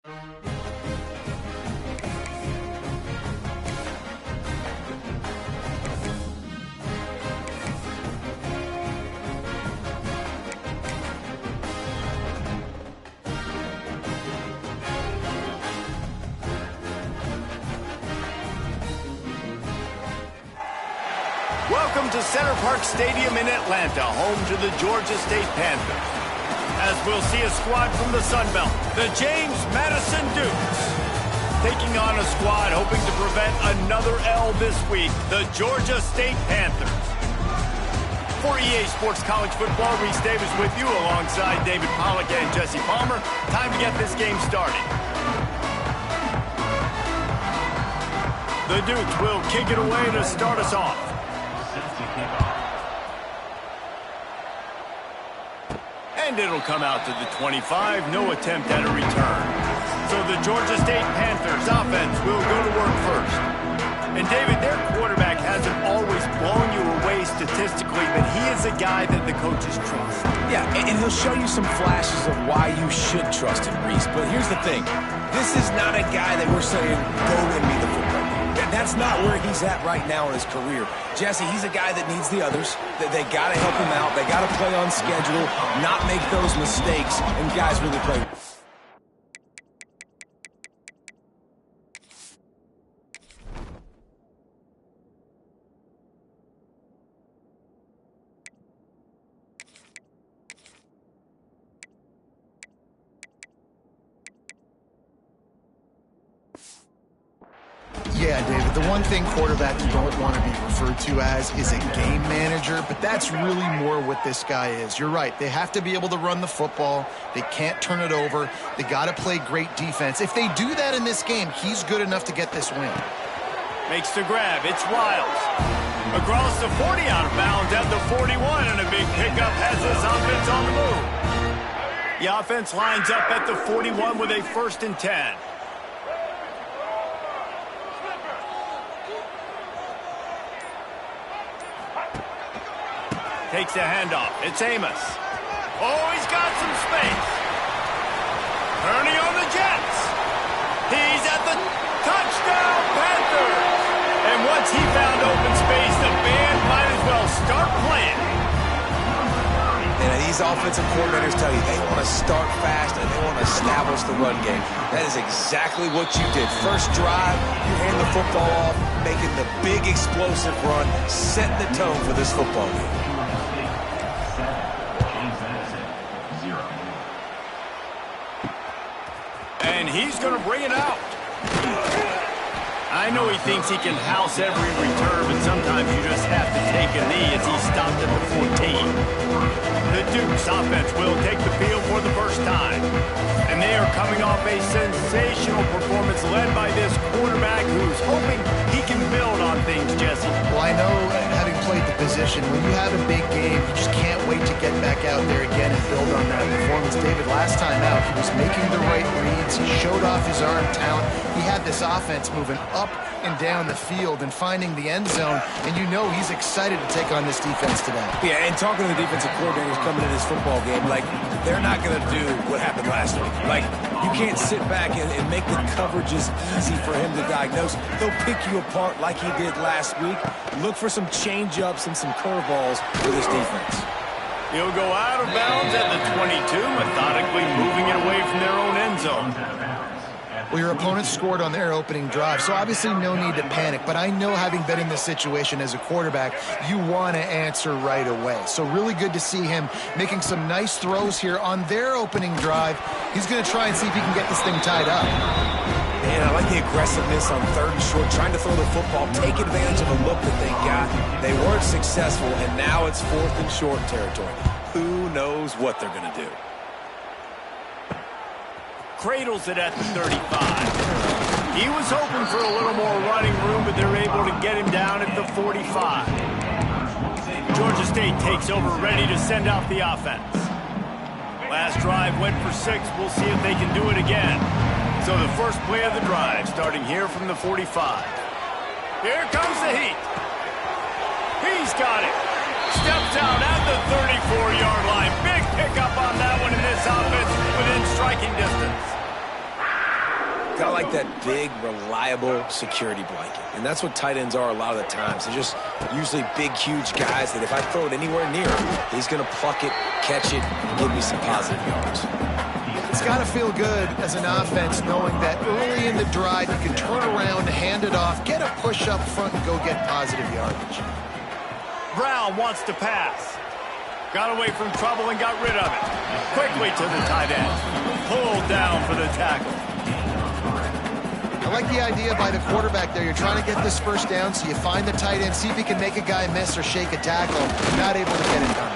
Welcome to Center Park Stadium in Atlanta, home to the Georgia State Panthers. As we'll see a squad from the Sun Belt, the James Madison Dukes. Taking on a squad hoping to prevent another L this week, the Georgia State Panthers. For EA Sports College Football, Reese Davis with you alongside David Pollack and Jesse Palmer. Time to get this game started. The Dukes will kick it away to start us off. And it'll come out to the 25. No attempt at a return. So the Georgia State Panthers offense will go to work first. And David, their quarterback hasn't always blown you away statistically, but he is a guy that the coaches trust. Yeah, and he'll show you some flashes of why you should trust him, Reese. But here's the thing. This is not a guy that we're saying, go win me the football game. That's not where he's at right now in his career. Jesse, he's a guy that needs the others. They got to help him out. They got to play on schedule, not make those mistakes, and guys really play. Yeah, David, the one thing quarterbacks don't want to be referred to as is a game manager, but that's really more what this guy is. You're right. They have to be able to run the football. They can't turn it over. They got to play great defense. If they do that in this game, he's good enough to get this win. Makes the grab. It's Wiles. Across the 40, out of bounds at the 41, and a big pickup has this offense on the move. The offense lines up at the 41 with a 1st and 10. Takes the handoff. It's Amos. Oh, he's got some space. Turning on the Jets. He's at the touchdown, Panthers. And once he found open space, the band might as well start playing. And these offensive coordinators tell you they want to start fast and they want to establish the run game. That is exactly what you did. First drive, you hand the football off, making the big explosive run, setting the tone for this football game. And he's going to bring it out. I know he thinks he can house every return, but sometimes you just have to take a knee as he stopped at the 14. The Dukes offense will take the field for the first time. And they are coming off a sensational performance led by this quarterback who's hoping he can build on things, Jesse. Well, I know, having played the position, when you have a big game, you just can't wait to get back out there again and build on that performance. David, last time out, he was making the right reads. He showed off his arm talent. He had this offense moving up and down the field and finding the end zone, and you know he's excited to take on this defense today. Yeah, and talking to the defensive coordinators coming in this football game, like, they're not going to do what happened last week. Like, you can't sit back and make the coverages easy for him to diagnose. They'll pick you apart like he did last week. Look for some change-ups and some curveballs for this defense. He'll go out of bounds at the 22, methodically moving it away from their own end zone. Well, your opponent scored on their opening drive, so obviously no need to panic. But I know, having been in this situation as a quarterback, you want to answer right away. So really good to see him making some nice throws here on their opening drive. He's going to try and see if he can get this thing tied up. Man, I like the aggressiveness on 3rd and short, trying to throw the football, take advantage of the look that they got. They weren't successful, and now it's 4th and short territory. Who knows what they're going to do? Cradles it at the 35. He was hoping for a little more running room, but they're able to get him down at the 45. Georgia State takes over, ready to send out the offense. Last drive went for 6. We'll see if they can do it again. So the first play of the drive, starting here from the 45. Here comes the heat. He's got it. Steps out at the 34-yard line. Big pickup on that one in this offense within striking distance. like that big, reliable security blanket. And that's what tight ends are a lot of the times. They're just usually big, huge guys that if I throw it anywhere near him, he's going to pluck it, catch it, and give me some positive yards. It's got to feel good as an offense knowing that early in the drive you can turn around, hand it off, get a push up front, and go get positive yardage. Brown wants to pass. Got away from trouble and got rid of it. Quickly to the tight end. Pulled down for the tackle. I like the idea by the quarterback there. You're trying to get this first down, so you find the tight end, see if he can make a guy miss or shake a tackle. Not able to get it done.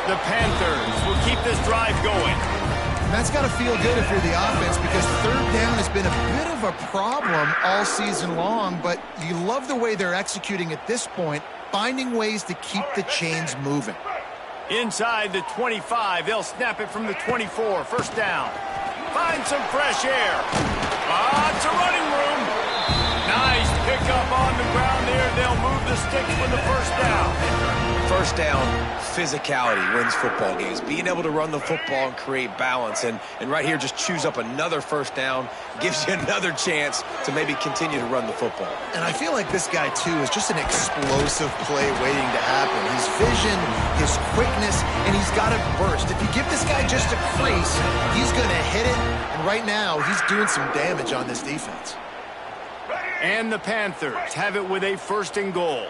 The Panthers will keep this drive going. And that's got to feel good if you're the offense, because third down has been a bit of a problem all season long, but you love the way they're executing at this point, finding ways to keep the chains moving. Inside the 25, they'll snap it from the 24. First down. Find some fresh air. It's a running room. Nice pickup on the ground there. They'll move the sticks for the first down. First down, physicality wins football games. Being able to run the football and create balance. And right here, just choose up another first down. Gives you another chance to maybe continue to run the football. And I feel like this guy, too, is just an explosive play waiting to happen. His vision, his quickness, and he's got a burst. If you give this guy just a crease, he's going to hit it. And right now, he's doing some damage on this defense. And the Panthers have it with a first and goal.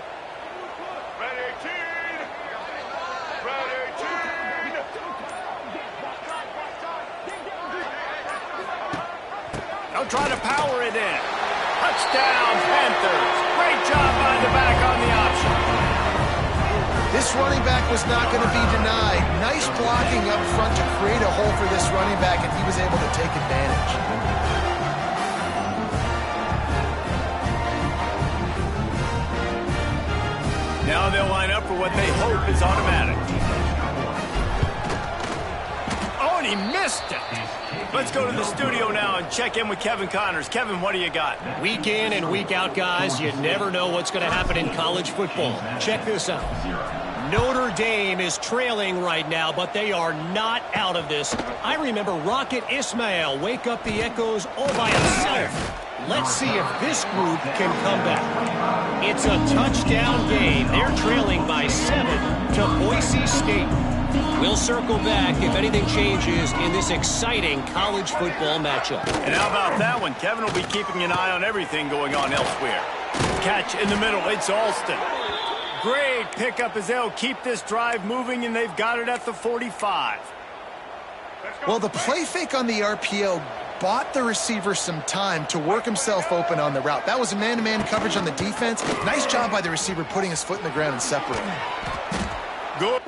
They'll try to power it in. Touchdown, Panthers. Great job by the back on the option. This running back was not going to be denied. Nice blocking up front to create a hole for this running back, and he was able to take advantage. Now they'll line up for what they hope is automatic. Oh, and he missed it. Let's go to the studio now and check in with Kevin Connors. Kevin, what do you got? Week in and week out, guys, you never know what's going to happen in college football. Check this out. Notre Dame is trailing right now, but they are not out of this. I remember Rocket Ismail wake up the echoes all by himself. Let's see if this group can come back. It's a touchdown game. They're trailing by 7 to Boise State. We'll circle back if anything changes in this exciting college football matchup. And how about that one? Kevin will be keeping an eye on everything going on elsewhere. Catch in the middle. It's Alston. Great pickup as they'll keep this drive moving, and they've got it at the 45. Well, the play fake on the RPO bought the receiver some time to work himself open on the route. That was a man-to-man coverage on the defense. Nice job by the receiver putting his foot in the ground and separating. Good.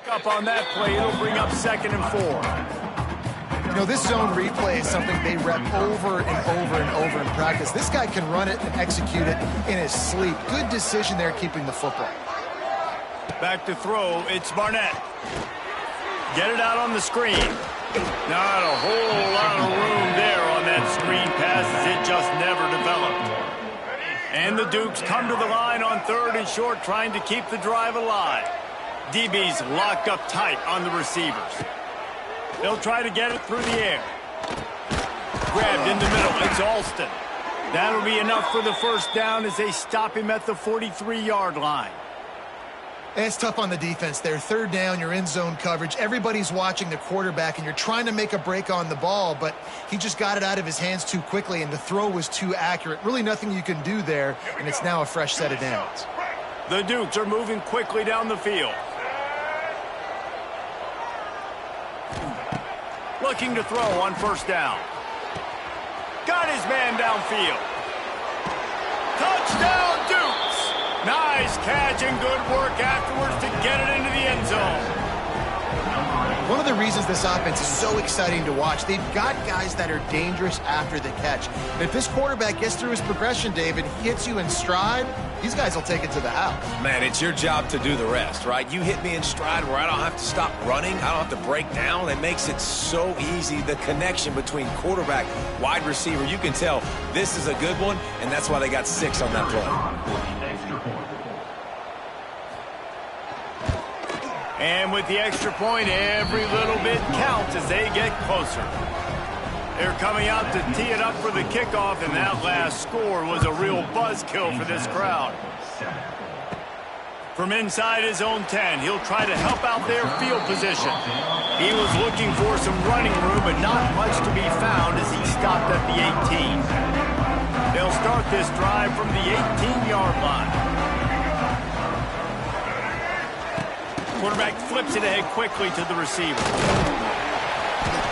Up on that play, it'll bring up 2nd and 4. You know, this zone replay is something they rep over and over and over in practice. This guy can run it and execute it in his sleep. Good decision there keeping the football. Back to throw, it's Barnett. Get it out on the screen. Not a whole lot of room there on that screen pass as it just never developed. And the Dukes come to the line on 3rd and short, trying to keep the drive alive. DB's locked up tight on the receivers. They'll try to get it through the air. Grabbed in the middle. It's Alston. That'll be enough for the first down as they stop him at the 43-yard line. And it's tough on the defense there. 3rd down, you're in zone coverage. Everybody's watching the quarterback, and you're trying to make a break on the ball, but he just got it out of his hands too quickly, and the throw was too accurate. Really nothing you can do there, and it's now a fresh set of downs. The Dukes are moving quickly down the field. Looking to throw on 1st down. Got his his man downfield. Touchdown, Dukes! Nice catch and good work afterwards to get it into the end zone. One of the reasons this offense is so exciting to watch, they've got guys that are dangerous after the catch. And if this quarterback gets through his progression, David, hits you in stride, these guys will take it to the house. Man, it's your job to do the rest, right? You hit me in stride where I don't have to stop running. I don't have to break down. It makes it so easy, the connection between quarterback, wide receiver. You can tell this is a good one, and that's why they got 6 on that play. And with the extra point, every little bit counts as they get closer. They're coming out to tee it up for the kickoff, and that last score was a real buzzkill for this crowd. From inside his own 10, he'll try to help out their field position. He was looking for some running room, but not much to be found as he stopped at the 18. They'll start this drive from the 18-yard line. Quarterback flips it ahead quickly to the receiver.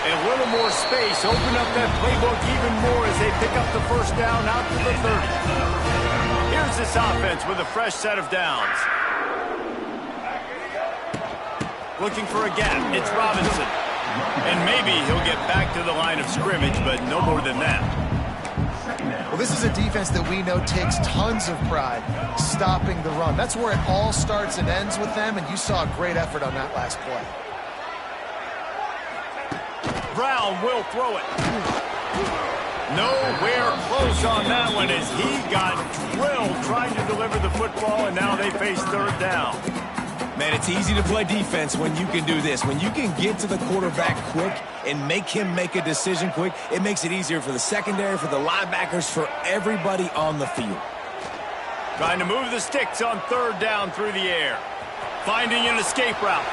A little more space, open up that playbook even more as they pick up the first down out to the 30. Here's this offense with a fresh set of downs. Looking for a gap, it's Robinson. And maybe he'll get back to the line of scrimmage, but no more than that. Well, this is a defense that we know takes tons of pride stopping the run. That's where it all starts and ends with them, and you saw a great effort on that last play. Brown will throw it. Nowhere close on that one as he got drilled trying to deliver the football, and now they face third down. Man, it's easy to play defense when you can do this. When you can get to the quarterback quick and make him make a decision quick, it makes it easier for the secondary, for the linebackers, for everybody on the field. Trying to move the sticks on third down through the air. Finding an escape route.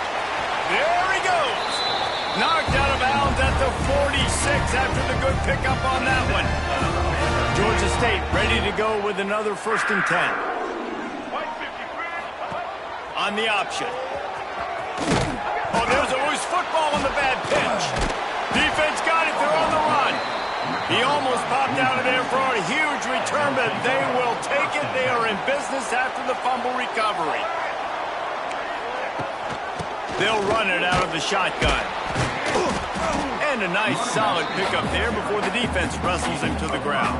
There he goes. Knocked out of bounds at the 46 after the good pickup on that one. Georgia State ready to go with another 1st and 10. On the option. Oh, there's a loose football on the bad pitch. Defense got it. They're on the run. He almost popped out of there for a huge return, but they will take it. They are in business after the fumble recovery. They'll run it out of the shotgun. And a nice solid pickup there before the defense wrestles him to the ground.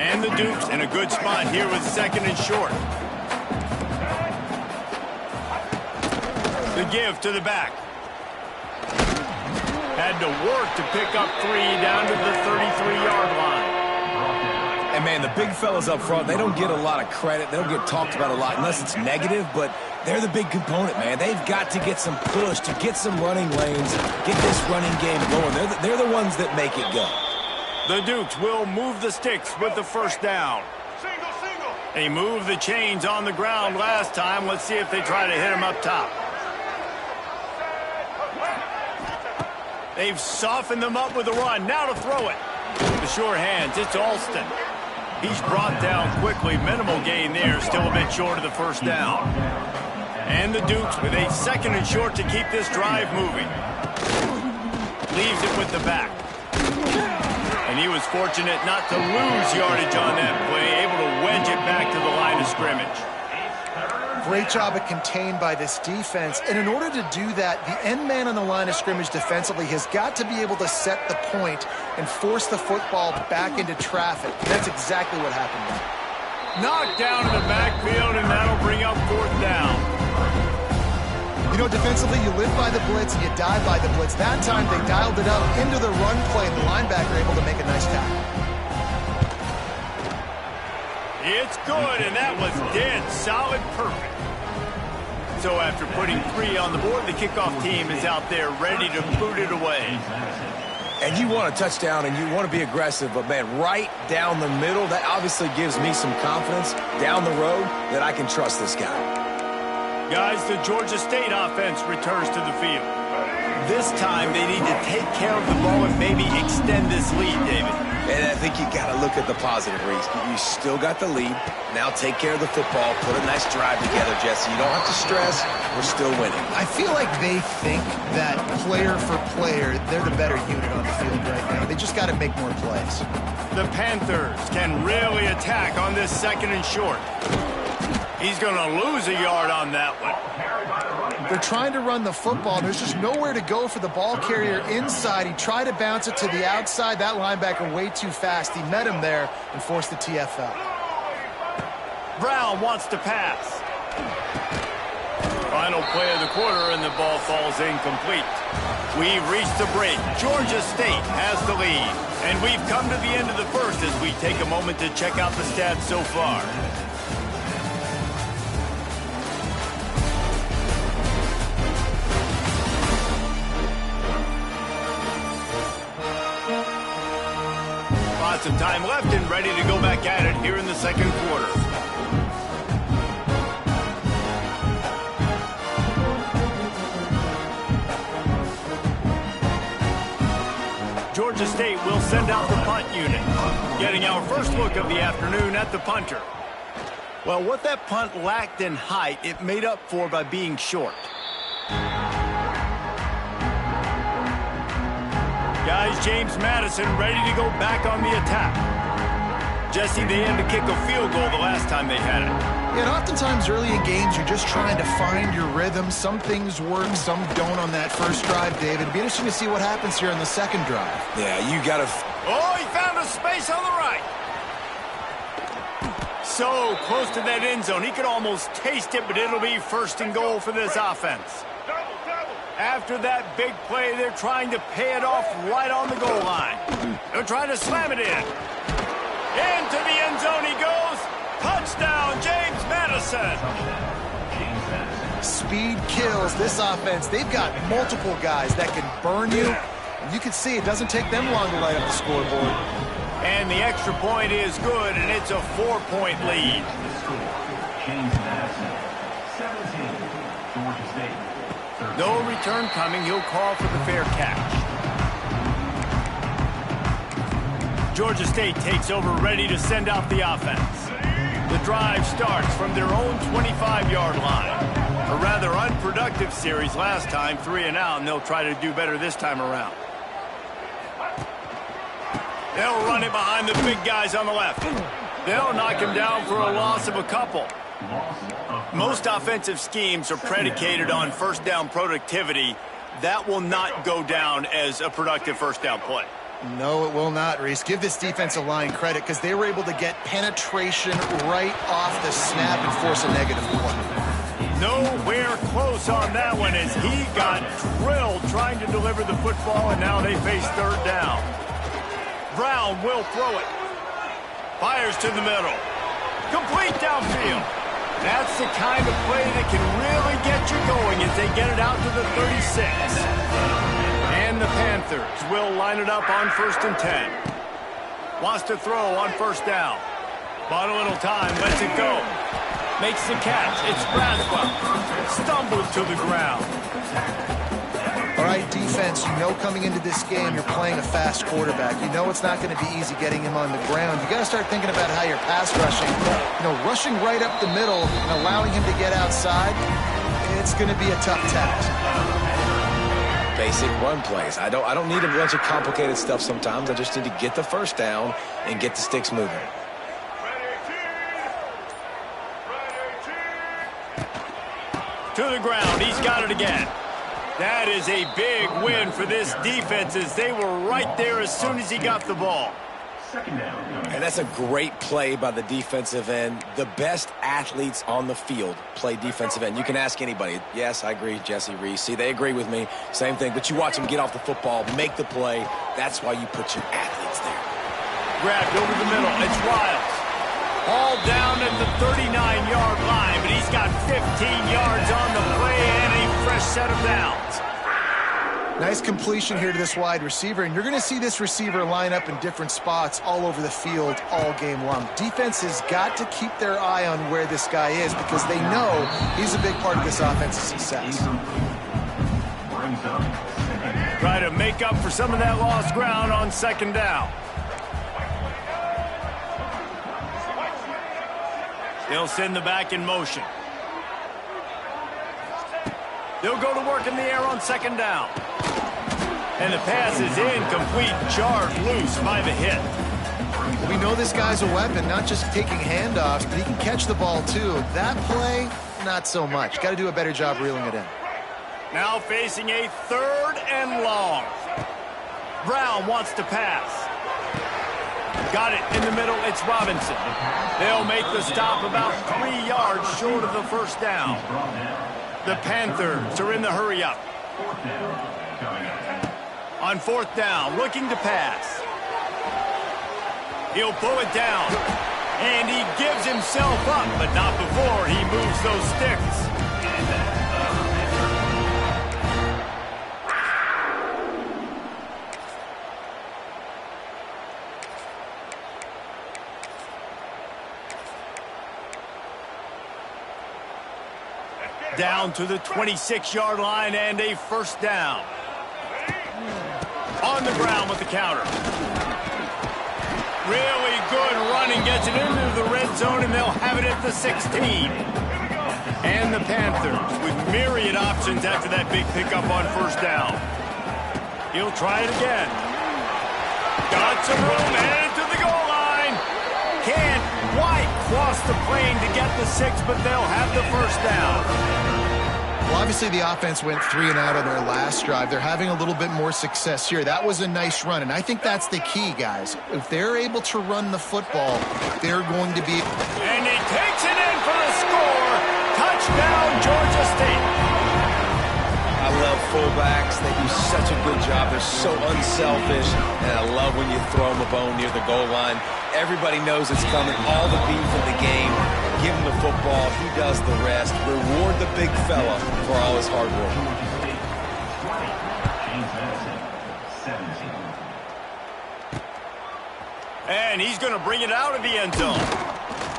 And the Dukes in a good spot here with 2nd and short. The give to the back. Had to work to pick up 3 down to the 33-yard line. And, man, the big fellas up front, they don't get a lot of credit. They don't get talked about a lot unless it's negative, but they're the big component, man. They've got to get some push, to get some running lanes, get this running game going. They're the ones that make it go. The Dukes will move the sticks with the 1st down. They moved the chains on the ground last time. Let's see if they try to hit him up top. They've softened them up with a run. Now to throw it. The sure hands, it's Alston. He's brought down quickly. Minimal gain there. Still a bit short of the 1st down. And the Dukes with a 2nd and short to keep this drive moving. Leaves it with the back. And he was fortunate not to lose yardage on that play. Able to wedge it back to the line of scrimmage. Great job at contained by this defense. And in order to do that, the end man on the line of scrimmage defensively has got to be able to set the point and force the football back into traffic. That's exactly what happened there. Knocked down in the backfield, and that'll bring up 4th down. You know, defensively, you live by the blitz and you die by the blitz. That time, they dialed it up into the run play, and the linebacker able to make a nice tackle. It's good, and that was dead solid, perfect. So after putting 3 on the board, the kickoff team is out there ready to boot it away. And you want a touchdown and you want to be aggressive, but, man, right down the middle, that obviously gives me some confidence down the road that I can trust this guy. Guys, the Georgia State offense returns to the field. This time they need to take care of the ball and maybe extend this lead, David. And I think you got to look at the positive, Reese. You still got the lead. Now take care of the football. Put a nice drive together, Jesse. You don't have to stress. We're still winning. I feel like they think that player for player, they're the better unit on the field right now. They just got to make more plays. The Panthers can really attack on this 2nd and short. He's going to lose a yard on that one. They're trying to run the football. There's just nowhere to go for the ball carrier inside. He tried to bounce it to the outside. That linebacker way too fast. He met him there and forced the TFL. Brown wants to pass. Final play of the quarter, and the ball falls incomplete. We've reached the break. Georgia State has the lead. And we've come to the end of the first as we take a moment to check out the stats so far. Lots of time left and ready to go back at it here in the 2nd quarter. Georgia State will send out the punt unit. Getting our first look of the afternoon at the punter. Well, what that punt lacked in height, it made up for by being short. Guys, James Madison ready to go back on the attack. Jesse, they had to kick a field goal the last time they had it. Yeah, and oftentimes early in games, you're just trying to find your rhythm. Some things work, some don't on that first drive, David. It'd be interesting to see what happens here on the 2nd drive. Yeah, you got to... Oh, he found a space on the right. So close to that end zone. He could almost taste it, but it'll be 1st and goal for this offense. After that big play, they're trying to pay it off right on the goal line. They're trying to slam it in. Into the end zone he goes. Touchdown, James Madison. Speed kills this offense. They've got multiple guys that can burn you. And you can see it doesn't take them long to light up the scoreboard. And the extra point is good, and it's a 4-point lead. James Madison, 17, Georgia State. No return coming. He'll call for the fair catch. Georgia State takes over, ready to send out the offense. The drive starts from their own 25-yard line. A rather unproductive series last time, 3 and out, and they'll try to do better this time around. They'll run it behind the big guys on the left. They'll knock him down for a loss of a couple. Most offensive schemes are predicated on 1st down productivity. That will not go down as a productive 1st down play. No, it will not, Reese. Give this defensive line credit because they were able to get penetration right off the snap and force a negative play. Nowhere close on that one as he got drilled trying to deliver the football, and now they face 3rd down. Brown will throw it. Fires to the middle. Complete downfield. That's the kind of play that can really get you going as they get it out to the 36. And the Panthers will line it up on 1st and 10. Wants to throw on 1st down. Bought a little time, lets it go. Makes the catch. It's Braswell. Stumbles to the ground. All right, defense, you know coming into this game you're playing a fast quarterback. You know it's not going to be easy getting him on the ground. You got to start thinking about how you're pass rushing. You know, rushing right up the middle and allowing him to get outside, it's going to be a tough task. Basic run plays. I don't need a bunch of complicated stuff sometimes. I just need to get the 1st down and get the sticks moving. To the ground. He's got it again. That is a big win for this defense as they were right there as soon as he got the ball. And that's a great play by the defensive end. The best athletes on the field play defensive end. You can ask anybody. Yes, I agree, Jesse, Reese. See, they agree with me. Same thing. But you watch them get off the football, make the play. That's why you put your athletes there. Grabbed over the middle. It's Riles. All down at the 39-yard line, but he's got 15 yards on the play and a fresh set of downs. Nice completion here to this wide receiver, and you're going to see this receiver line up in different spots all over the field all game long. Defense has got to keep their eye on where this guy is because they know he's a big part of this offense's success. Try to make up for some of that lost ground on 2nd down. They'll send the back in motion. They'll go to work in the air on second down. And the pass is incomplete, jarred loose by the hit. We know this guy's a weapon, not just taking handoffs, but he can catch the ball too. That play, not so much. Got to do a better job reeling it in. Now facing a 3rd and long. Brown wants to pass. Got it in the middle, it's Robinson. They'll make the stop about 3 yards short of the first down. The Panthers are in the hurry-up. On 4th down, looking to pass. He'll pull it down. And he gives himself up, but not before he moves those sticks. Down to the 26-yard line and a first down. On the ground with the counter. Really good running, gets it into the red zone, and they'll have it at the 16. And the Panthers with myriad options after that big pickup on first down. He'll try it again. Got some room, headed to the goal line. Can't quite cross the plane to get the 6, but they'll have the first down. Well, obviously the offense went 3 and out on their last drive. They're having a little bit more success here. That was a nice run, and I think that's the key, guys. If they're able to run the football, they're going to be... And he takes it in for the score. Touchdown, Georgia State. I love fullbacks. They do such a good job. They're so unselfish, and I love when you throw them a bone near the goal line. Everybody knows it's coming. All the beef in the game. Give him the football. He does the rest. Reward the big fella for all his hard work. And he's going to bring it out of the end zone.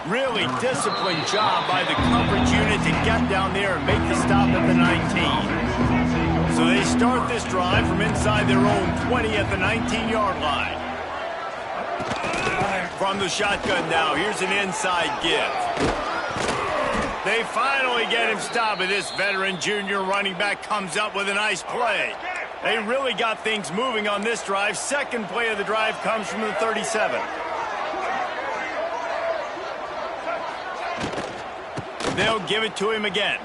Really disciplined job by the coverage unit to get down there and make the stop at the 19. So they start this drive from inside their own 20 at the 19-yard line. From the shotgun now, here's an inside give. They finally get him stopped, and this veteran junior running back comes up with a nice play. They really got things moving on this drive. Second play of the drive comes from the 37. They'll give it to him again.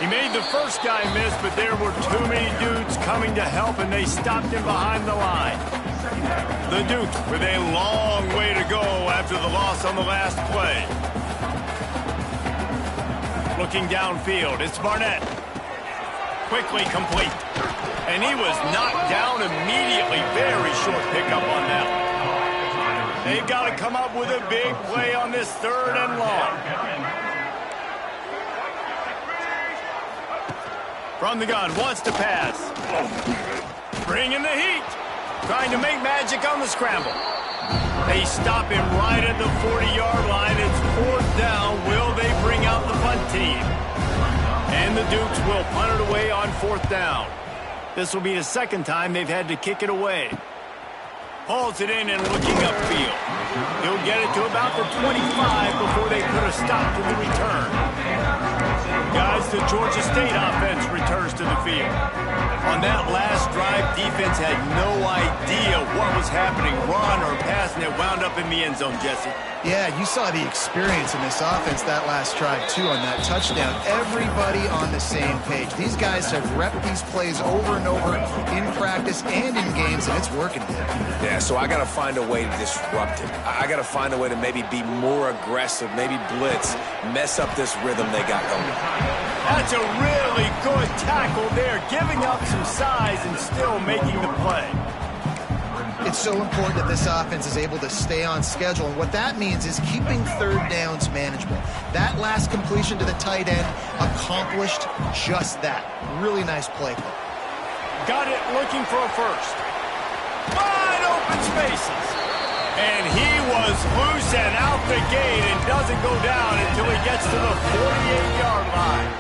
He made the first guy miss, but there were too many dudes coming to help, and they stopped him behind the line. The Dukes with a long way to go after the loss on the last play. Looking downfield, it's Barnett. Quickly complete. And he was knocked down immediately. Very short pickup on that. They've got to come up with a big play on this 3rd and long. From the gun, wants to pass. Bringing the heat. Trying to make magic on the scramble. They stop him right at the 40-yard line. It's 4th down. Will they bring out the punt team? And the Dukes will punt it away on 4th down. This will be the second time they've had to kick it away. Hauls it in and looking upfield. He'll get it to about the 25 before they put a stop to the return. Guys, the Georgia State offense returns to the field. On that last drive, defense had no idea what was happening, run or pass, and it wound up in the end zone, Jesse. Yeah, you saw the experience in this offense that last drive, too, on that touchdown. Everybody on the same page. These guys have repped these plays over and over in practice and in games, and it's working. Yeah, so I got to find a way to disrupt it. I got to find a way to maybe be more aggressive, maybe blitz, mess up this rhythm they got going. That's a really good tackle there, giving up some size and still making the play. It's so important that this offense is able to stay on schedule, and what that means is keeping 3rd downs manageable. That last completion to the tight end accomplished just that. Really nice play. Got it looking for a first. Wide open spaces. And he was loose and out the gate and doesn't go down until he gets to the 48-yard line.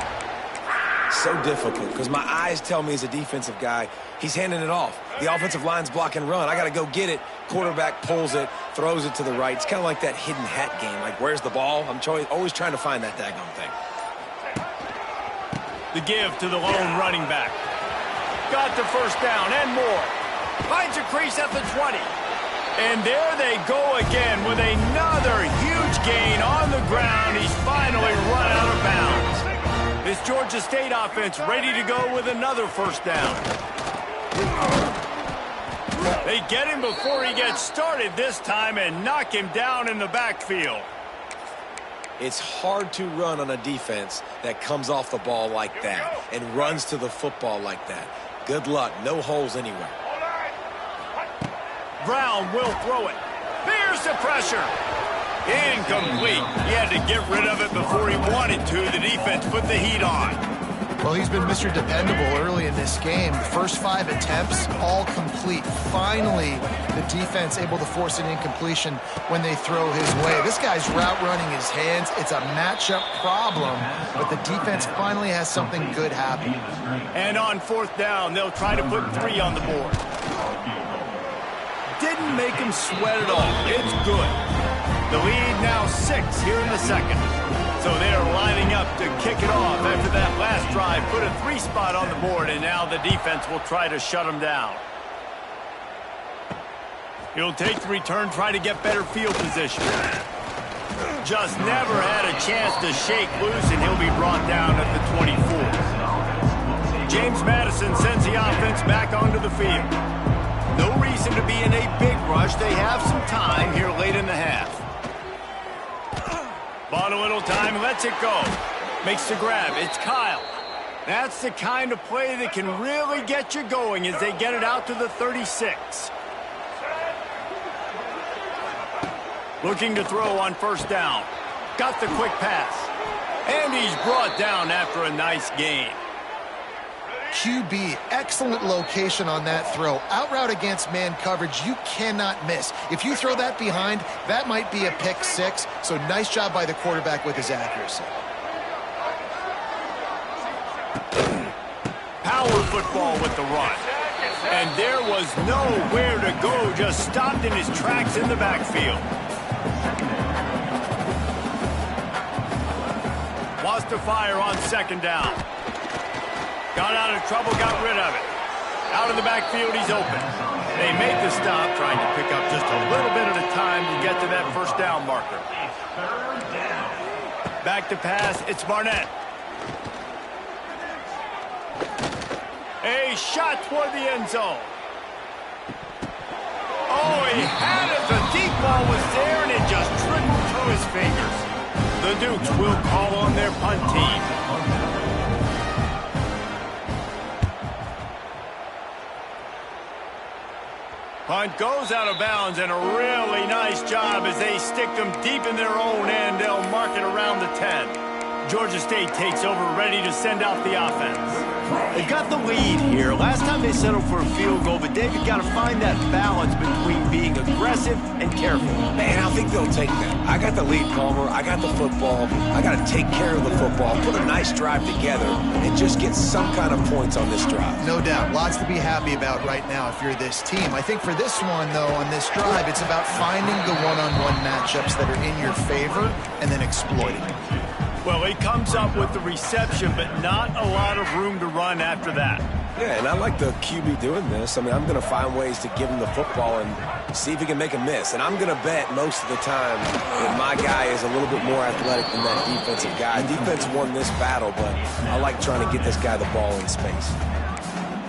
so difficult because my eyes tell me as a defensive guy, he's handing it off. The offensive line's blocking run. I got to go get it. Quarterback pulls it, throws it to the right. It's kind of like that hidden hat game. Like, where's the ball? I'm always trying to find that daggone thing. The give to the lone running back. Got the first down and more. Finds a crease at the 20. And there they go again with another huge gain on the ground. He's finally run out of bounds. This Georgia State offense ready to go with another first down. They get him before he gets started this time and knock him down in the backfield. It's hard to run on a defense that comes off the ball like that and runs to the football like that. Good luck. No holes anywhere. Brown will throw it. There's the pressure. Incomplete. He had to get rid of it before he wanted to. The defense put the heat on. Well, he's been Mr. Dependable early in this game. The first 5 attempts, all complete. Finally, the defense able to force an incompletion when they throw his way. This guy's route running his hands. It's a matchup problem, but the defense finally has something good happen. And on fourth down, they'll try to put 3 on the board. Didn't make him sweat at all. It's good. The lead now 6 here in the second. So they are lining up to kick it off after that last drive. Put a 3 spot on the board, and now the defense will try to shut them down. He'll take the return, try to get better field position. Just never had a chance to shake loose, and he'll be brought down at the 24. James Madison sends the offense back onto the field. No reason to be in a big rush. They have some time here late in the half. Bought a little time, lets it go. Makes the grab. It's Kyle. That's the kind of play that can really get you going as they get it out to the 36. Looking to throw on first down. Got the quick pass. And he's brought down after a nice gain. QB, excellent location on that throw. Out route against man coverage, you cannot miss. If you throw that behind, that might be a pick 6. So nice job by the quarterback with his accuracy. Power football with the run. And there was nowhere to go, just stopped in his tracks in the backfield. Wants to fire on second down. Got out of trouble, got rid of it. Out of the backfield, he's open. They make the stop, trying to pick up just a little bit at a time to get to that first down marker. Back to pass, it's Barnett. A shot toward the end zone. Oh, he had it. The deep ball was there, and it just trickled through his fingers. The Dukes will call on their punt team. Punt goes out of bounds, and a really nice job as they stick them deep in their own end. They'll mark it around the 10. Georgia State takes over, ready to send out the offense. They've got the lead here. Last time they settled for a field goal, but David got to find that balance between being aggressive and careful. Man, I think they'll take that. I got the lead, Palmer. I got the football. I got to take care of the football, put a nice drive together, and just get some kind of points on this drive. No doubt. Lots to be happy about right now if you're this team. I think for this one, though, on this drive, it's about finding the one-on-one matchups that are in your favor and then exploiting them. Well, he comes up with the reception, but not a lot of room to run after that. Yeah, and I like the QB doing this. I mean, I'm going to find ways to give him the football and see if he can make a miss. And I'm going to bet most of the time that my guy is a little bit more athletic than that defensive guy. Defense won this battle, but I like trying to get this guy the ball in space.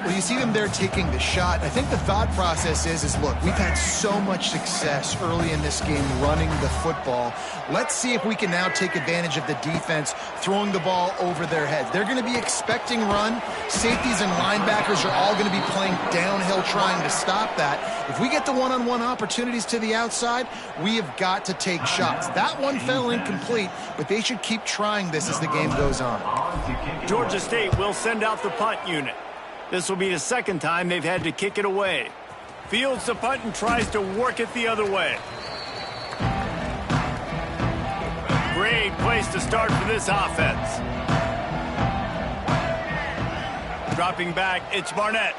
Well, you see them there taking the shot. I think the thought process is look, we've had so much success early in this game running the football. Let's see if we can now take advantage of the defense throwing the ball over their heads. They're going to be expecting run. Safeties and linebackers are all going to be playing downhill trying to stop that. If we get the one-on-one opportunities to the outside, we have got to take shots. That one fell incomplete, but they should keep trying this as the game goes on. Georgia State will send out the punt unit. This will be the second time they've had to kick it away. Fields the punt and tries to work it the other way. Great place to start for this offense. Dropping back, it's Barnett.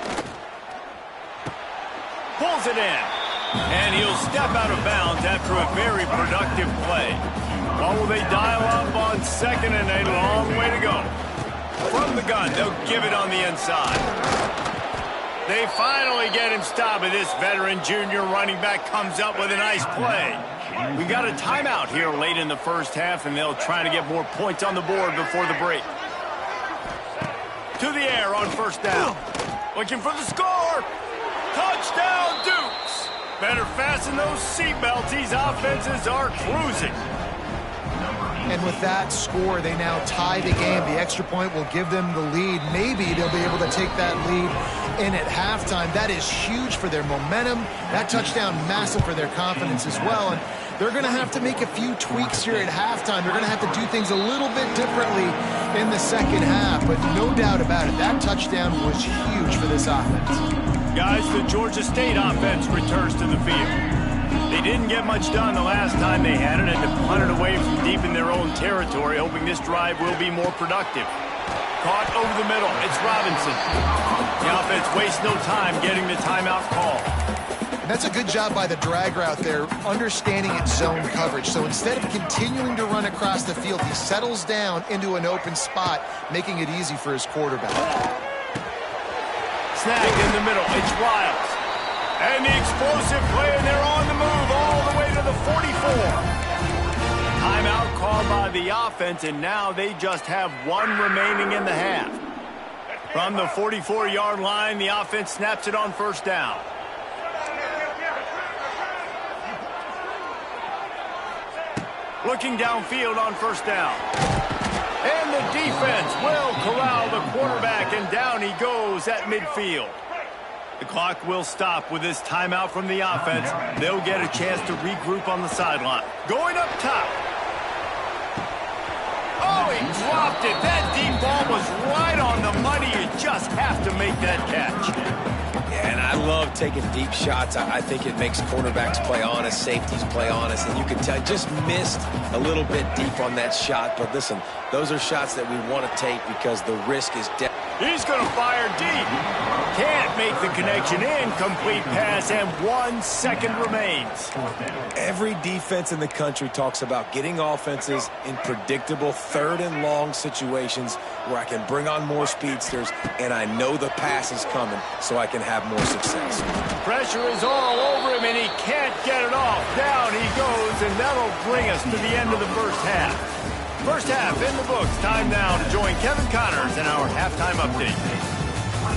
Pulls it in. And he'll step out of bounds after a very productive play. Well, will they dial up on second and a long way to go? From the gun, they'll give it on the inside. They finally get him stopped, and this veteran junior running back comes up with a nice play. We got a timeout here late in the first half, and they'll try to get more points on the board before the break. To the air on first down. Looking for the score. Touchdown, Dukes. Better fasten those seatbelts. These offenses are cruising. And with that score, they now tie the game. The extra point will give them the lead. Maybe they'll be able to take that lead in at halftime. That is huge for their momentum. That touchdown, massive for their confidence as well. And they're going to have to make a few tweaks here at halftime. They're going to have to do things a little bit differently in the second half. But no doubt about it, that touchdown was huge for this offense. Guys, the Georgia State offense returns to the field. They didn't get much done the last time they had it, and to punt it away from deep in their own territory, hoping this drive will be more productive. Caught over the middle. It's Robinson. The offense wastes no time getting the timeout call. That's a good job by the drag route there, understanding its zone coverage. So instead of continuing to run across the field, he settles down into an open spot, making it easy for his quarterback. Snagged in the middle. It's Riles. And the explosive play, and they're on the move all the way to the 44. Timeout called by the offense, and now they just have one remaining in the half. From the 44-yard line, the offense snaps it on first down. Looking downfield on first down. And the defense will corral the quarterback, and down he goes at midfield. The clock will stop with this timeout from the offense. They'll get a chance to regroup on the sideline. Going up top. Oh, he dropped it. That deep ball was right on the money. You just have to make that catch. Yeah, and I love taking deep shots. I think it makes quarterbacks play honest, safeties play honest, and you can tell just missed a little bit deep on that shot. But listen, those are shots that we want to take because the risk is dead. He's going to fire deep. Can't make the connection. Incomplete pass, and 1 second remains. Every defense in the country talks about getting offenses in predictable third and long situations where I can bring on more speedsters and I know the pass is coming so I can have more success. Pressure is all over him, and he can't get it off. Down he goes, and that'll bring us to the end of the first half. First half in the books. Time now to join Kevin Connors in our halftime update.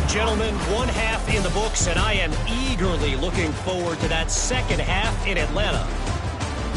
Gentlemen, one half in the books, and I am eagerly looking forward to that second half in Atlanta.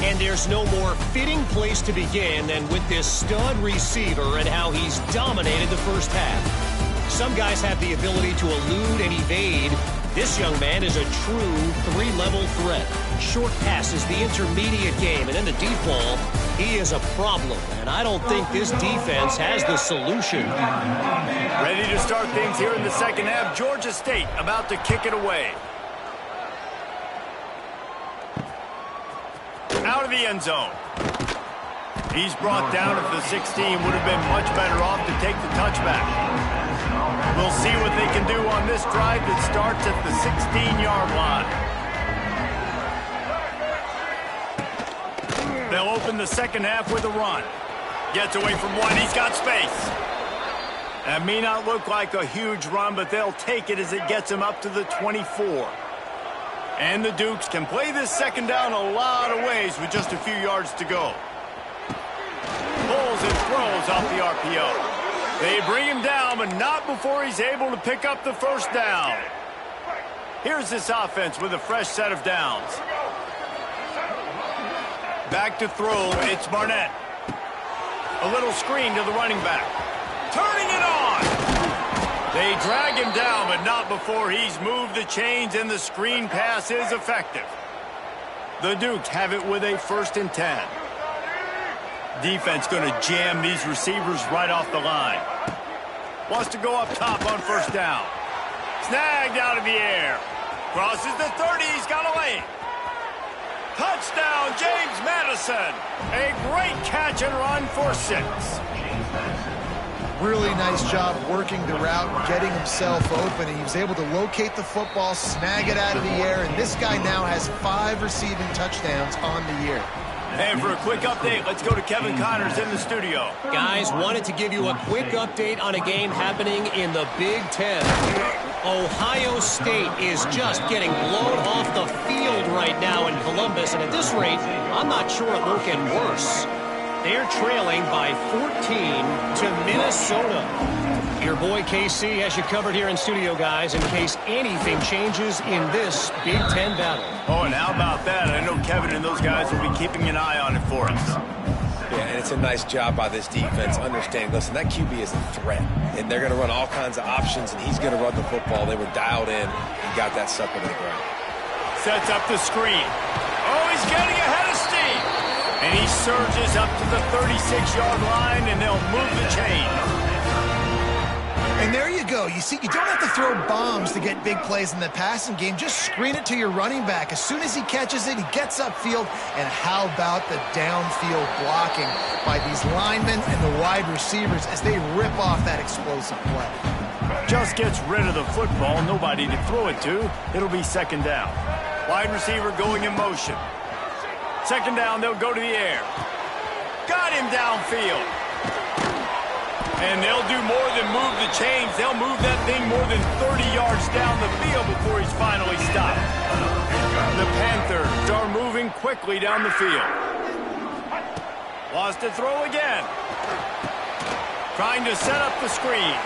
And there's no more fitting place to begin than with this stud receiver and how he's dominated the first half. Some guys have the ability to elude and evade. This young man is a true three-level threat. Short passes, the intermediate game, and in the deep ball, he is a problem. And I don't think this defense has the solution. Ready to start things here in the second half. Georgia State about to kick it away. Out of the end zone. He's brought down at the 16. Would have been much better off to take the touchback. We'll see what they can do on this drive that starts at the 16-yard line. They'll open the second half with a run. Gets away from one. He's got space. That may not look like a huge run, but they'll take it as it gets him up to the 24. And the Dukes can play this second down a lot of ways with just a few yards to go. Pulls and throws off the RPO. They bring him down, but not before he's able to pick up the first down. Here's this offense with a fresh set of downs. Back to throw, it's Barnett. A little screen to the running back. Turning it on! They drag him down, but not before he's moved the chains, and the screen pass is effective. The Dukes have it with a 1st and 10. Defense going to jam these receivers right off the line. Wants to go up top on first down. Snagged out of the air. Crosses the 30. He's got a lane. Touchdown, James Madison. A great catch and run for 6. really nice job working the route, getting himself open, and he was able to locate the football, snag it out of the air, and this guy now has 5 receiving touchdowns on the year. And for a quick update, let's go to Kevin Connors in the studio. Guys, wanted to give you a quick update on a game happening in the Big Ten. Ohio State is just getting blown off the field right now in Columbus, and at this rate, I'm not sure it won't get worse. They're trailing by 14 to Minnesota. Your boy KC has you covered here in studio, guys, in case anything changes in this Big Ten battle. Oh, and how about that? I know Kevin and those guys will be keeping an eye on it for us. Yeah, and it's a nice job by this defense. Understand, listen, that QB is a threat, and they're going to run all kinds of options, and he's going to run the football. They were dialed in and got that sucker to the ground. Sets up the screen. Oh, he's getting ahead of steam. And he surges up to the 36-yard line, and they'll move the chain. And there you go. You see, you don't have to throw bombs to get big plays in the passing game. Just screen it to your running back. As soon as he catches it, he gets upfield. And how about the downfield blocking by these linemen and the wide receivers as they rip off that explosive play? Just gets rid of the football. Nobody to throw it to. It'll be second down. Wide receiver going in motion. Second down, they'll go to the air. Got him downfield. And they'll do more than move the chains. They'll move that thing more than 30 yards down the field before he's finally stopped. The Panthers are moving quickly down the field. Lost to throw again. Trying to set up the screen.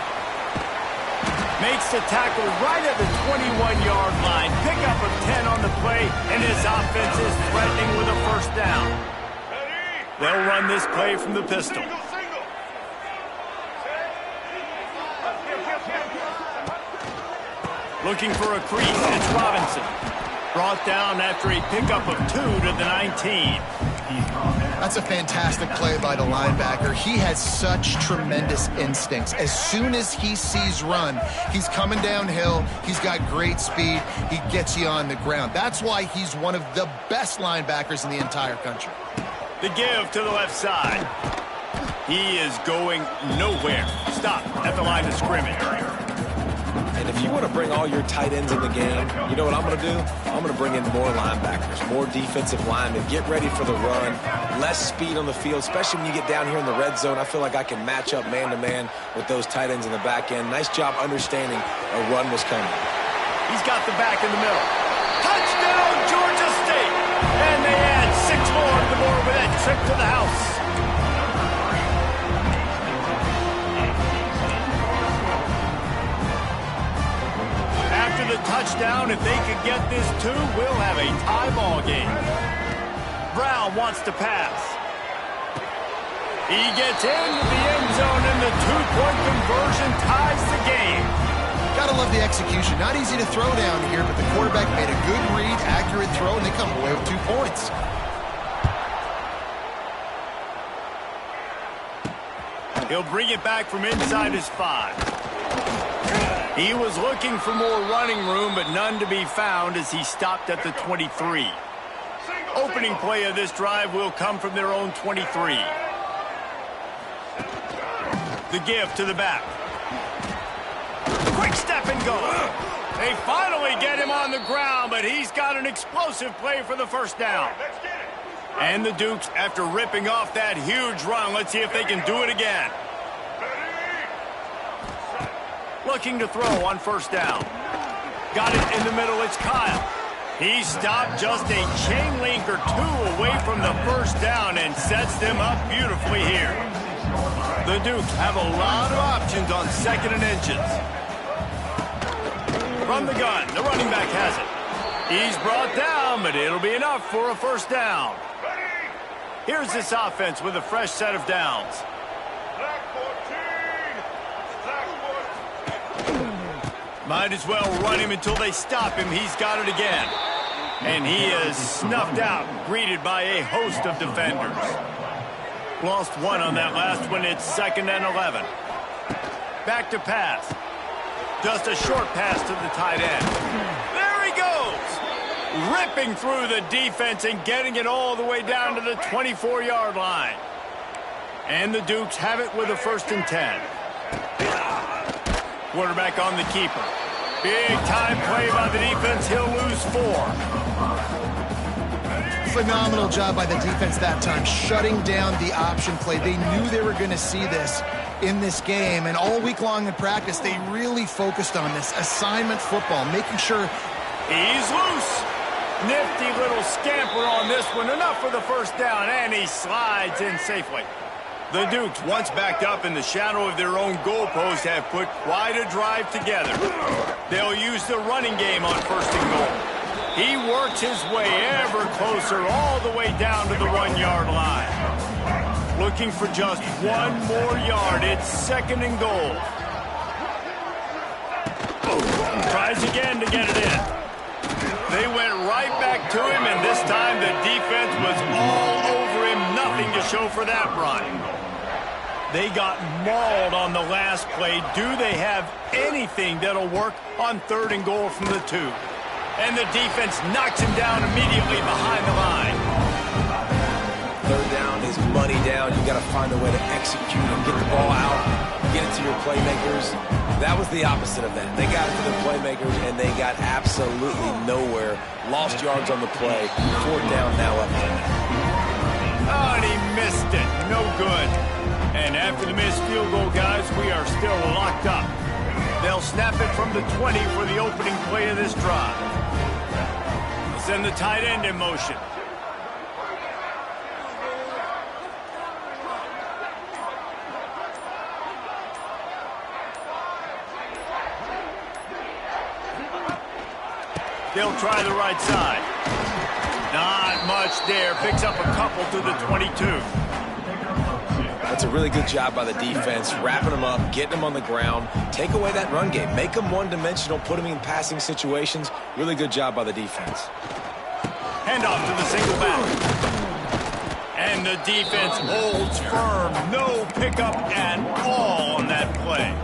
Makes the tackle right at the 21-yard line. Pickup of 10 on the play, and his offense is threatening with a first down. They'll run this play from the pistol. Looking for a crease, it's Robinson. Brought down after a pickup of 2 to the 19. That's a fantastic play by the linebacker. He has such tremendous instincts. As soon as he sees run, he's coming downhill. He's got great speed. He gets you on the ground. That's why he's one of the best linebackers in the entire country. The give to the left side. He is going nowhere. Stop at the line of scrimmage. And if you want to bring all your tight ends in the game, you know what I'm going to do? I'm going to bring in more linebackers, more defensive linemen. Get ready for the run. Less speed on the field, especially when you get down here in the red zone. I feel like I can match up man-to-man with those tight ends in the back end. Nice job understanding a run was coming. He's got the back in the middle. Touchdown, Georgia State! And they add 6 more to the board with that trip to the house. The touchdown, if they could get this 2, we'll have a tie ball game. Brown wants to pass. He gets into the end zone, and the 2-point conversion ties the game. Gotta love the execution. Not easy to throw down here, but the quarterback made a good read, accurate throw, and they come away with 2 points. He'll bring it back from inside his 5. He was looking for more running room, but none to be found as he stopped at the 23. Opening play of this drive will come from their own 23. The give to the back. Quick step and go. They finally get him on the ground, but he's got an explosive play for the first down. And the Dukes, after ripping off that huge run, let's see if they can do it again. Looking to throw on first down. Got it in the middle, it's Kyle. He stopped just a chain link or 2 away from the first down and sets them up beautifully here. The Dukes have a lot of options on 2nd and inches. From the gun, the running back has it. He's brought down, but it'll be enough for a first down. Here's this offense with a fresh set of downs. Might as well run him until they stop him. He's got it again. And he is snuffed out, greeted by a host of defenders. Lost 1 on that last one. It's 2nd and 11. Back to pass. Just a short pass to the tight end. There he goes. Ripping through the defense and getting it all the way down to the 24-yard line. And the Dukes have it with a 1st and 10. Quarterback on the keeper. Big time play by the defense. He'll lose 4. Phenomenal job by the defense that time, shutting down the option play. They knew they were going to see this in this game, and all week long in practice, they really focused on this assignment football, making sure. He's loose. Nifty little scamper on this one. Enough for the first down, and he slides in safely. The Dukes, once backed up in the shadow of their own goalpost, have put quite a drive together. They'll use the running game on 1st and goal. He works his way ever closer all the way down to the 1-yard line. Looking for just 1 more yard. It's 2nd and goal. Tries again to get it in. They went right back to him, and this time the defense was all over him. Nothing to show for that run. They got mauled on the last play. Do they have anything that'll work on 3rd and goal from the 2? And the defense knocks him down immediately behind the line. 3rd down is money down. You got to find a way to execute and get the ball out, get it to your playmakers. That was the opposite of that. They got it to the playmakers, and they got absolutely nowhere. Lost yards on the play. 4th down now up. Oh, and he missed it. No good. And after the missed field goal, guys, we are still locked up. They'll snap it from the 20 for the opening play of this drive. They'll send the tight end in motion. They'll try the right side. Not much there. Picks up a couple to the 22. That's a really good job by the defense, wrapping them up, getting them on the ground, take away that run game, make them one-dimensional, put them in passing situations. Really good job by the defense. Handoff to the single back. And the defense holds firm. No pickup at all on that play.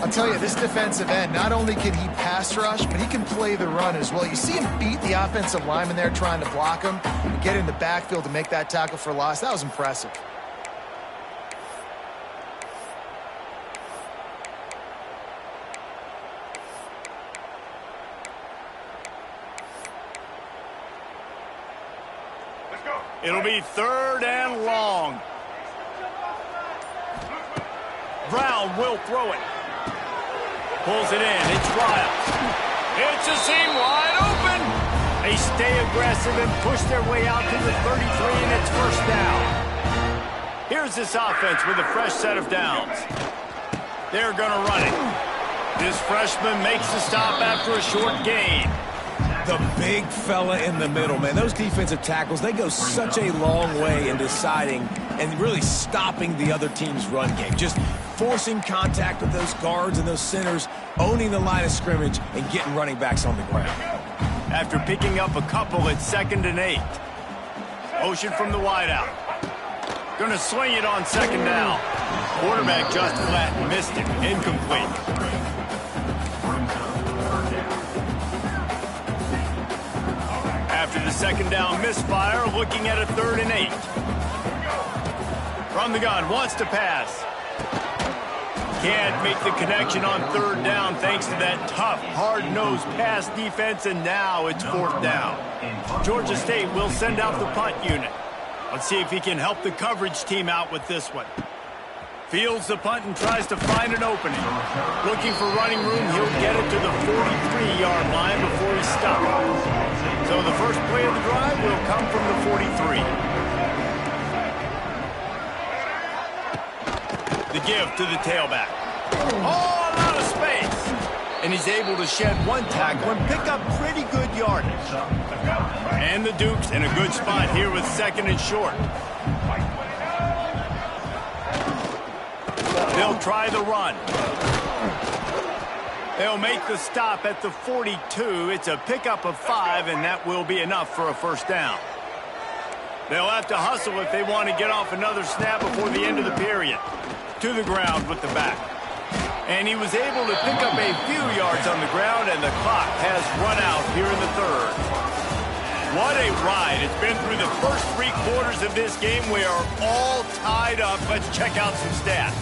I'll tell you, this defensive end, not only can he pass rush, but he can play the run as well. You see him beat the offensive lineman there trying to block him and get in the backfield to make that tackle for loss. That was impressive. It'll be 3rd and long. Brown will throw it. Pulls it in. It's Riles. It's a seam wide open. They stay aggressive and push their way out to the 33, and it's 1st down. Here's this offense with a fresh set of downs. They're going to run it. This freshman makes the stop after a short gain. The big fella in the middle, man. Those defensive tackles, they go such a long way in deciding and really stopping the other team's run game. Just forcing contact with those guards and those centers, owning the line of scrimmage, and getting running backs on the ground. After picking up a couple, it's 2nd and 8. Motion from the wideout. Going to swing it on 2nd down. Quarterback just flat missed it. Incomplete. After the 2nd down misfire, looking at a 3rd and 8. From the gun, wants to pass. Can't make the connection on 3rd down thanks to that tough, hard-nosed pass defense, and now it's 4th down. Georgia State will send out the punt unit. Let's see if he can help the coverage team out with this one. Fields the punt and tries to find an opening. Looking for running room, he'll get it to the 43-yard line before he stops. So the first play of the drive will come from the 43. The give to the tailback. Oh, a lot of space. And he's able to shed one tackle and pick up pretty good yardage. And the Dukes in a good spot here with 2nd and short. They'll try the run. They'll make the stop at the 42. It's a pickup of 5, and that will be enough for a 1st down. They'll have to hustle if they want to get off another snap before the end of the period. To the ground with the back. And he was able to pick up a few yards on the ground, and the clock has run out here in the 3rd. What a ride. It's been through the first 3 quarters of this game. We are all tied up. Let's check out some stats.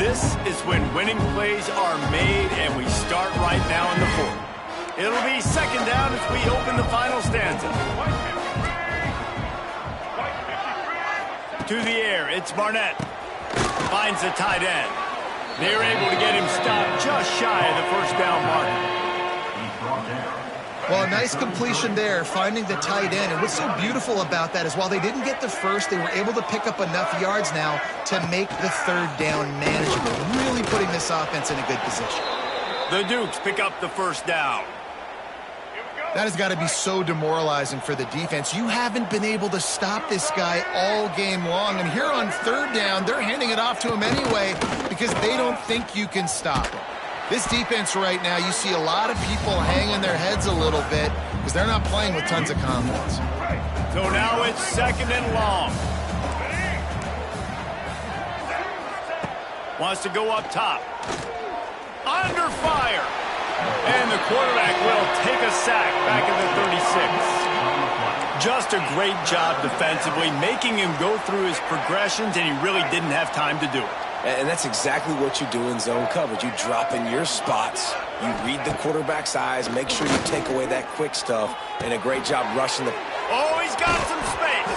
This is when winning plays are made, and we start right now in the fourth. It'll be second down as we open the final stanza. To the air, it's Barnett. Finds the tight end. They're able to get him stopped just shy of the first down mark. Well, a nice completion there, finding the tight end. And what's so beautiful about that is while they didn't get the first, they were able to pick up enough yards now to make the third down manageable, really putting this offense in a good position. The Dukes pick up the first down. That has got to be so demoralizing for the defense. You haven't been able to stop this guy all game long. And here on third down, they're handing it off to him anyway because they don't think you can stop him. This defense right now, you see a lot of people hanging their heads a little bit because they're not playing with tons of confidence. So now it's second and long. Wants to go up top. Under fire. And the quarterback will take a sack back at the 36. Just a great job defensively, making him go through his progressions, and he really didn't have time to do it. And that's exactly what you do in zone coverage. You drop in your spots, you read the quarterback's eyes, make sure you take away that quick stuff, and a great job rushing the... Oh, he's got some space.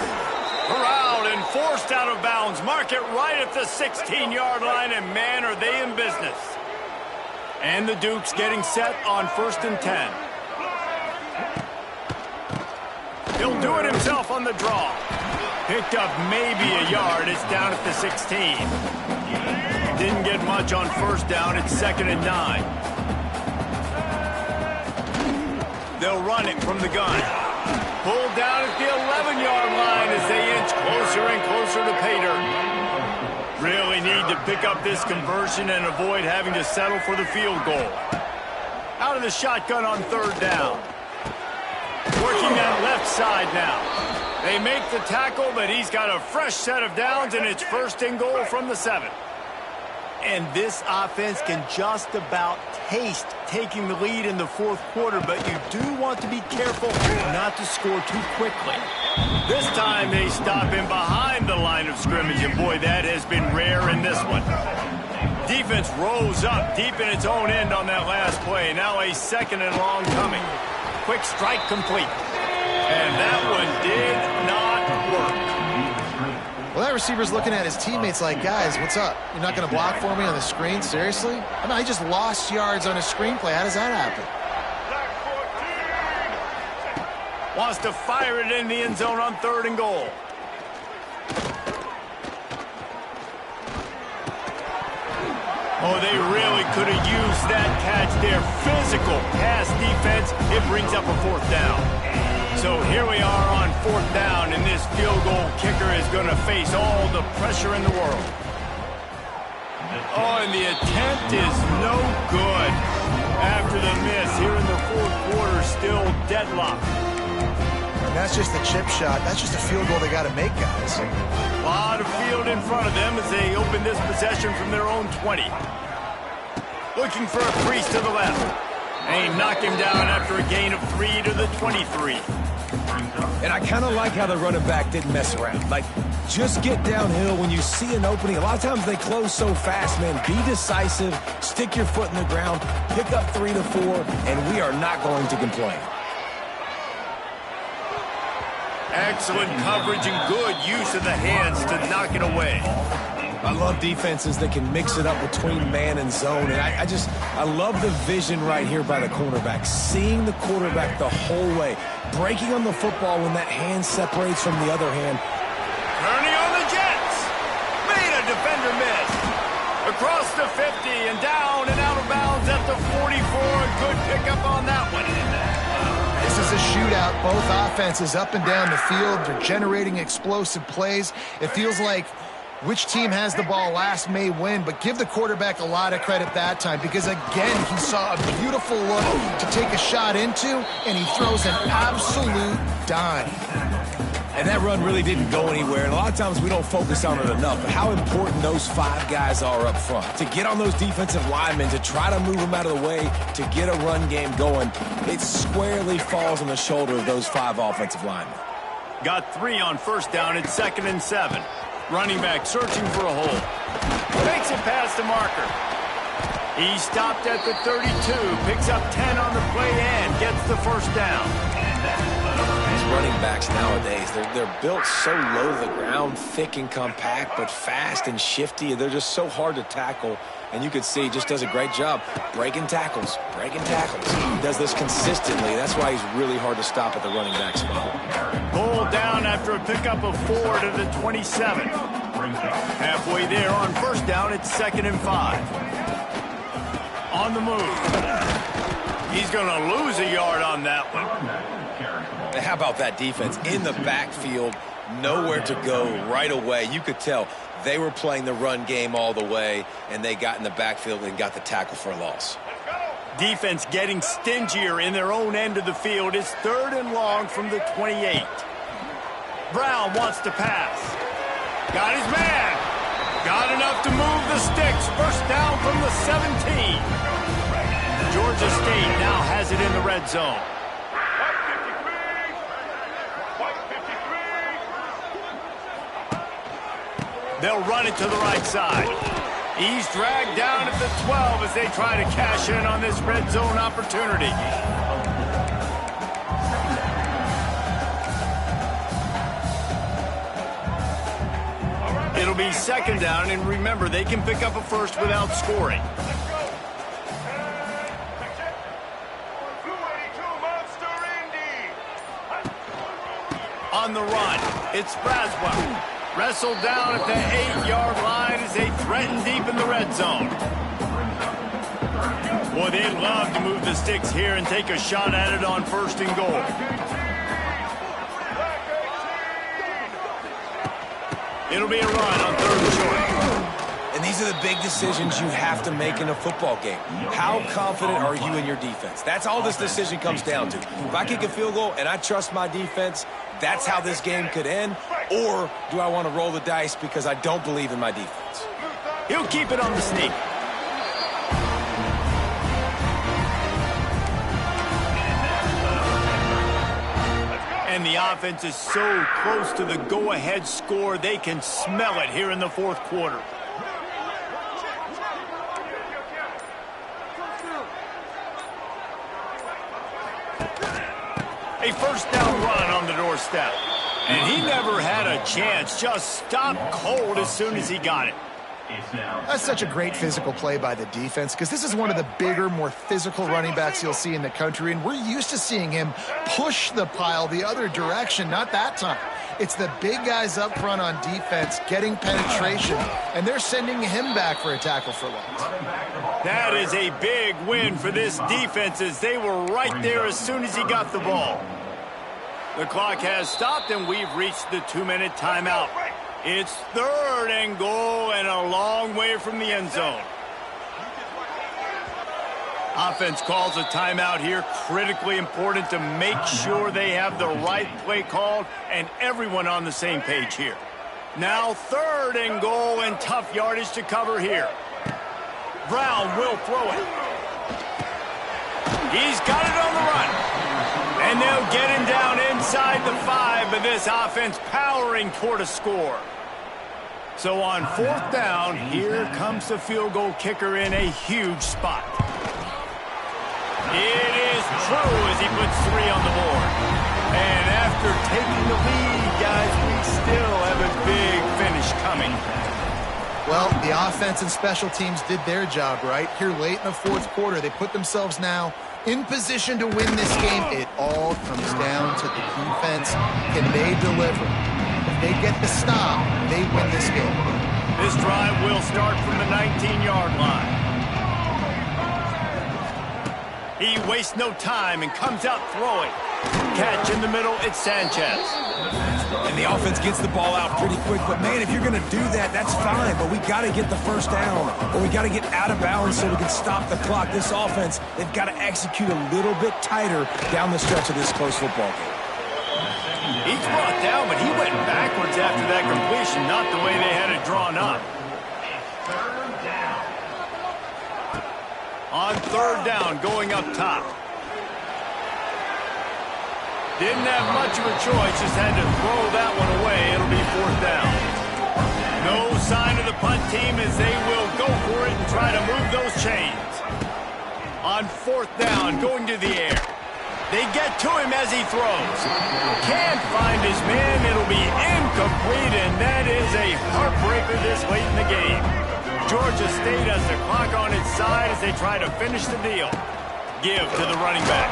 Corralled and forced out of bounds. Mark it right at the 16-yard line, and man, are they in business. And the Dukes getting set on 1st and 10. He'll do it himself on the draw. Picked up maybe a yard. It's down at the 16. Didn't get much on first down. It's 2nd and 9. They'll run it from the gun. Pulled down at the 11-yard line as they inch closer and closer to pay dirt. Really need to pick up this conversion and avoid having to settle for the field goal. Out of the shotgun on third down. Working that left side now. They make the tackle, but he's got a fresh set of downs, and it's 1st and goal from the 7. And this offense can just about taste taking the lead in the fourth quarter, but you do want to be careful not to score too quickly. This time they stop him behind the line of scrimmage, and boy, that has been rare in this one. Defense rolls up deep in its own end on that last play. Now a 2nd and long coming. Quick strike complete. And that one did not work. Well, that receiver's looking at his teammates like, guys, what's up? You're not going to block for me on the screen? Seriously? I mean, I just lost yards on a screenplay. How does that happen? Wants to fire it in the end zone on 3rd and goal. Oh, they really could have used that catch there. Physical pass defense. It brings up a 4th down. So here we are on 4th down, and this field goal kicker is going to face all the pressure in the world. Oh, and the attempt is no good. After the miss here in the fourth quarter, still deadlocked. And that's just a chip shot. That's just a field goal they got to make, guys. A lot of field in front of them as they open this possession from their own 20. Looking for a crease to the left. And he knocked him down after a gain of 3 to the 23. And I kind of like how the running back didn't mess around. Like, just get downhill when you see an opening. A lot of times they close so fast, man. Be decisive, stick your foot in the ground, pick up 3 to 4, and we are not going to complain. Excellent coverage and good use of the hands to knock it away. I love defenses that can mix it up between man and zone. And I love the vision right here by the cornerback. Seeing the quarterback the whole way. Breaking on the football when that hand separates from the other hand. Turning on the Jets. Made a defender miss. Across the 50 and down and out of bounds at the 44. Good pickup on that one. This is a shootout. Both offenses up and down the field. They're generating explosive plays. It feels like which team has the ball last may win, but give the quarterback a lot of credit that time because, again, he saw a beautiful look to take a shot into, and he throws an absolute dime. And that run really didn't go anywhere, and a lot of times we don't focus on it enough, but how important those 5 guys are up front. To get on those defensive linemen, to try to move them out of the way, to get a run game going, it squarely falls on the shoulder of those 5 offensive linemen. Got 3 on first down. It's 2nd and 7. Running back searching for a hole. Makes it past the marker. He stopped at the 32, picks up 10 on the play and gets the first down. These running backs nowadays, they're built so low to the ground, thick and compact, but fast and shifty. They're just so hard to tackle. And you can see he just does a great job breaking tackles, breaking tackles. He does this consistently. That's why he's really hard to stop at the running back spot. Pulled down after a pickup of 4 to the 27. Halfway there on first down, it's 2nd and 5. On the move. He's going to lose a yard on that one. How about that defense in the backfield, nowhere to go right away. You could tell they were playing the run game all the way, and they got in the backfield and got the tackle for a loss. Defense getting stingier in their own end of the field. It's 3rd and long from the 28. Brown wants to pass. Got his man. Got enough to move the sticks. First down from the 17. Georgia State now has it in the red zone. They'll run it to the right side. He's dragged down at the 12 as they try to cash in on this red zone opportunity. It'll be 2nd down, and remember, they can pick up a first without scoring. On the run, it's Braswell. Wrestled down at the 8-yard line as they threaten deep in the red zone. Boy, they'd love to move the sticks here and take a shot at it on 1st and goal. It'll be a run on 3rd and short. And these are the big decisions you have to make in a football game. How confident are you in your defense? That's all this decision comes down to. If I kick a field goal and I trust my defense, that's how this game could end. Or do I want to roll the dice because I don't believe in my defense? He'll keep it on the sneak. And the offense is so close to the go-ahead score, they can smell it here in the 4th quarter. A first down run on the doorstep. And he never had a chance. Just stopped cold as soon as he got it. That's such a great physical play by the defense because this is one of the bigger, more physical running backs you'll see in the country, and we're used to seeing him push the pile the other direction. Not that time. It's the big guys up front on defense getting penetration, and they're sending him back for a tackle for loss. That is a big win for this defense as they were right there as soon as he got the ball. The clock has stopped, and we've reached the 2-minute timeout. It's 3rd and goal and a long way from the end zone. Offense calls a timeout here. Critically important to make sure they have the right play called and everyone on the same page here. Now 3rd and goal and tough yardage to cover here. Brown will throw it. He's got it on the run. And they'll get him down inside the 5, but this offense powering toward a score. So on 4th down, here comes the field goal kicker in a huge spot. It is true as he puts 3 on the board. And after taking the lead, guys, we still have a big finish coming. Well, the offense and special teams did their job, right? Here late in the 4th quarter, they put themselves now in position to win this game. It all comes down to the defense. Can they deliver? If they get the stop, they win this game. This drive will start from the 19-yard line. He wastes no time and comes out throwing. Catch in the middle, it's Sanchez. And the offense gets the ball out pretty quick. But, man, if you're going to do that, that's fine. But we got to get the first down, or we got to get out of bounds so we can stop the clock. This offense, they've got to execute a little bit tighter down the stretch of this close football game. He's brought down, but he went backwards after that completion, not the way they had it drawn up. On 3rd down, going up top. Didn't have much of a choice, just had to throw that one away. It'll be 4th down. No sign of the punt team as they will go for it and try to move those chains. On 4th down, going to the air. They get to him as he throws. Can't find his man. It'll be incomplete, and that is a heartbreaker this late in the game. Georgia State has the clock on its side as they try to finish the deal. Give to the running back.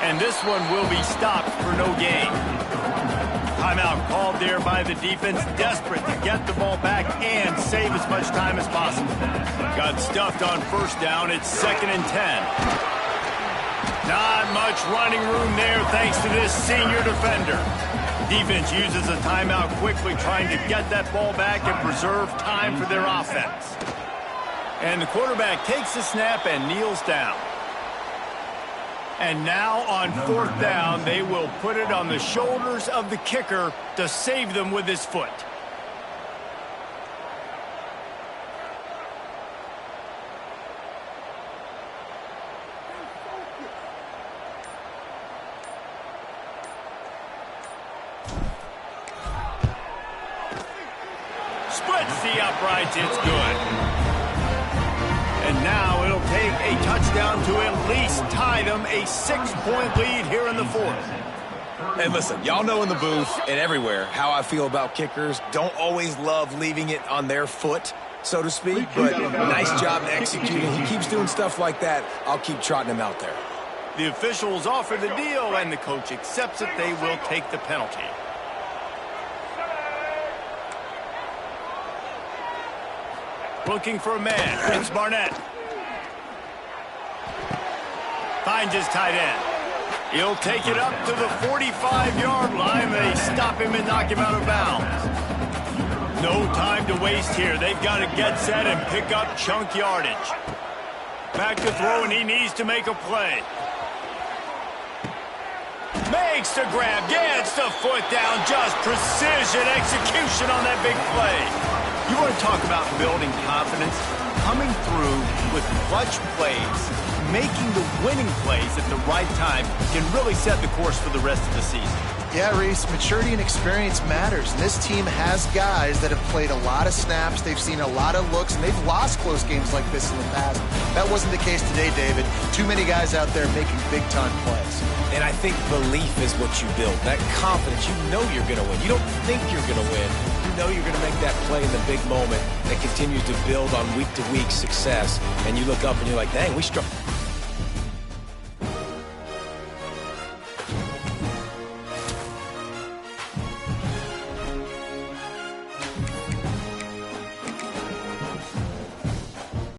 And this one will be stopped for no gain. Timeout called there by the defense, desperate to get the ball back and save as much time as possible. Got stuffed on 1st down. It's 2nd and 10. Not much running room there thanks to this senior defender. Defense uses a timeout quickly, trying to get that ball back and preserve time for their offense. And the quarterback takes the snap and kneels down. And now on 4th down, they will put it on the shoulders of the kicker to save them with his foot. Splits the uprights, it's good. And now it'll take a touchdown to at least tie them a 6-point lead here in the 4th. And listen, y'all know in the booth and everywhere how I feel about kickers. Don't always love leaving it on their foot, so to speak, but nice job executing. He keeps doing stuff like that. I'll keep trotting him out there. The officials offer the deal, and the coach accepts it. They will take the penalty. Looking for a man. It's Barnett. Finds his tight end. He'll take it up to the 45-yard line. They stop him and knock him out of bounds. No time to waste here. They've got to get set and pick up chunk yardage. Back to throw, and he needs to make a play. Makes the grab, gets the foot down. Just precision execution on that big play. You want to talk about building confidence? Coming through with clutch plays, making the winning plays at the right time can really set the course for the rest of the season. Yeah, Reese, maturity and experience matters. And this team has guys that have played a lot of snaps. They've seen a lot of looks, and they've lost close games like this in the past. That wasn't the case today, David. Too many guys out there making big-time plays. And I think belief is what you build. That confidence, you know you're going to win. You don't think you're going to win. You know you're going to make that play in the big moment that continues to build on week-to-week success. And you look up and you're like, dang, we struck